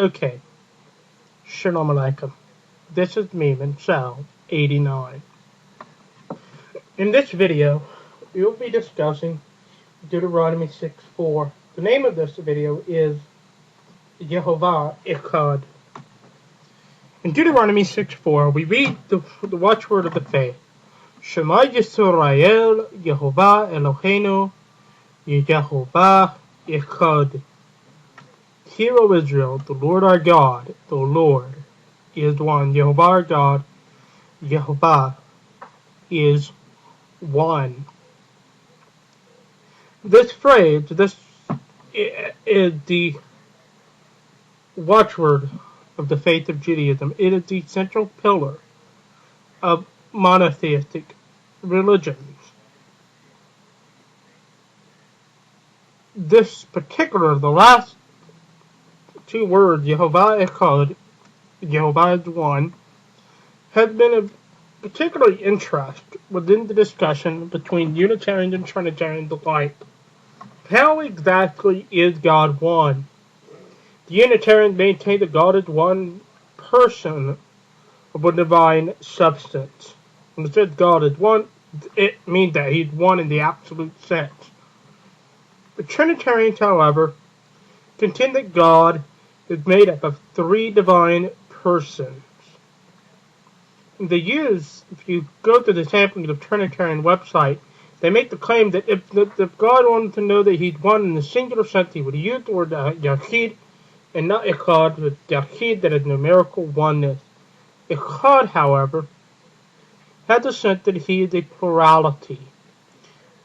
Okay, Shalom Alaikum. This is me, Mansell89. In this video, we will be discussing Deuteronomy 6:4. The name of this video is Yehovah Echad. In Deuteronomy 6:4, we read the watchword of the faith. Shema Yisrael, Yehovah Eloheinu, Yehovah Echad. Hear, O Israel, the Lord our God, the Lord is one. Yehovah our God, Yehovah is one. This phrase, this is the watchword of the faith of Judaism. It is the central pillar of monotheistic religions. This particular, the last two words, Yehovah Echad, Yehovah is one, has been of particular interest within the discussion between Unitarians and Trinitarians alike. How exactly is God one? The Unitarians maintain that God is one person of a divine substance. When it says God is one, it means that He's one in the absolute sense. The Trinitarians, however, contend that God is made up of three divine persons. They use, if you go to the sampling of the Trinitarian website, they make the claim that if God wanted to know that He's one in the singular sense, He would use the word Yachid and not Echad, with Yachid that is numerical oneness. Echad, however, has the sense that He is a plurality.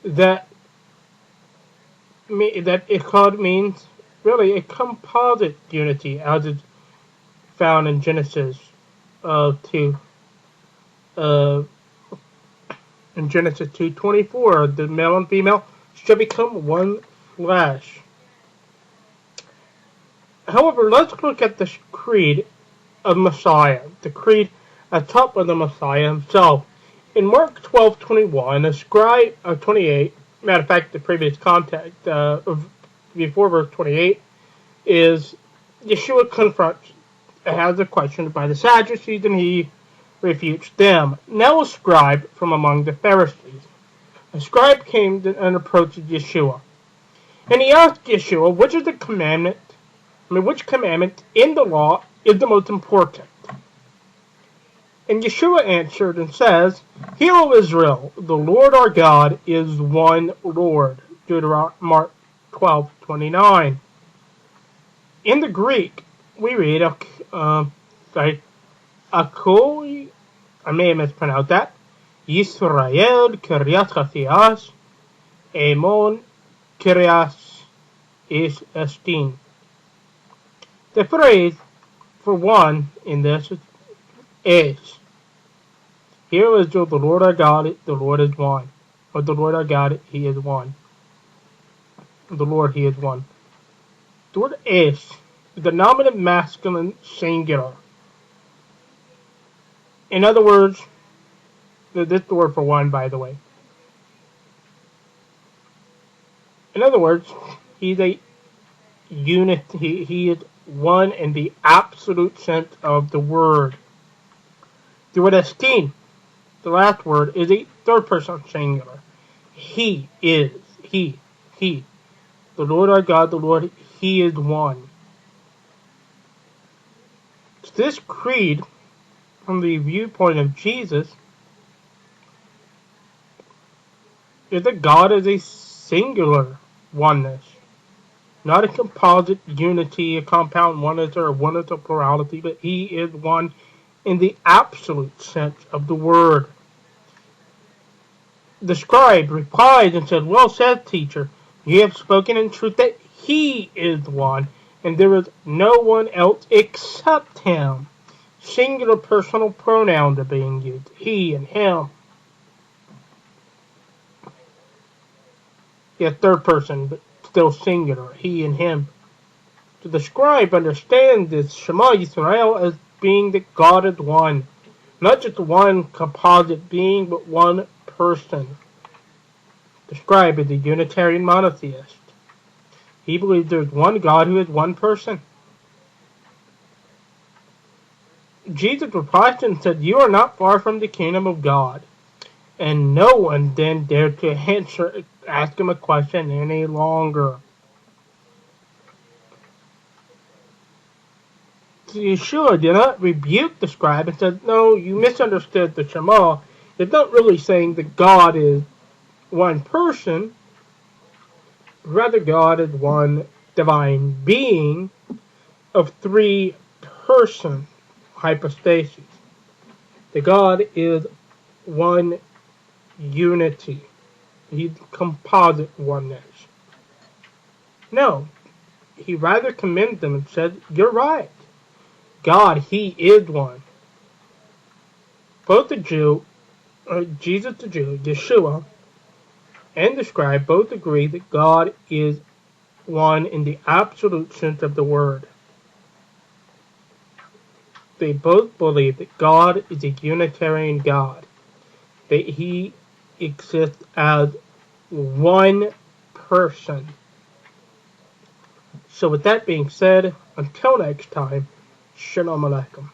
That Echad means really a composite unity, as is found in Genesis 2. In Genesis 2:24, the male and female shall become one flesh. However, let's look at the creed of Messiah, the creed atop of the Messiah himself. In Mark 12:21, a scribe of 28, matter of fact, the previous context before verse 28 is Yeshua confronts, has a question by the Sadducees, and he refutes them. Now a scribe from among the Pharisees. A scribe came and approached Yeshua. And he asked Yeshua, which commandment in the law is the most important? And Yeshua answered and says, Hear, O Israel, the Lord our God is one Lord. Deuteronomy Mark 12:29. In the Greek, we read, Akoi, I may have mispronounced that, Yisrael Kiryat Chafias, Emon Kiryas is Estin. The phrase for one in this is, Hear, Israel, the Lord our God, the Lord is one. Or the Lord our God, He is one. The Lord, He is one. The word is the nominative masculine singular. In other words, this is the word for one, by the way. In other words, He's a unit. He is one in the absolute sense of the word. The word estin, the last word, is a third person singular. He is. He. The Lord our God, the Lord, He is one. This creed, from the viewpoint of Jesus, is that God is a singular oneness, not a composite unity, a compound oneness, or a oneness of plurality, but He is one in the absolute sense of the word. The scribe replied and said, Well said, teacher, you have spoken in truth that He is one, and there is no one else except Him. Singular personal pronouns are being used, He and Him. Yeah, third person, but still singular, He and Him. So the scribe understands this Shema Yisrael as being that God is one. Not just one composite being, but one person. The scribe is a Unitarian monotheist. He believes there's one God who is one person. Jesus replied and said, "You are not far from the kingdom of God." And no one then dared to ask him a question any longer. Yeshua did not rebuke the scribe and said, "No, you misunderstood the Shema." It's not really saying that God is one person. Rather, God is one divine being of three person hypostases. The God is one unity. He's composite oneness. No, he rather commended them and said, "You're right. God, he is one." Both the Jew, Jesus the Jew, Yeshua, and the scribe both agree that God is one in the absolute sense of the word. They both believe that God is a Unitarian God, that he exists as one person. So with that being said, until next time, Shalom Aleichem.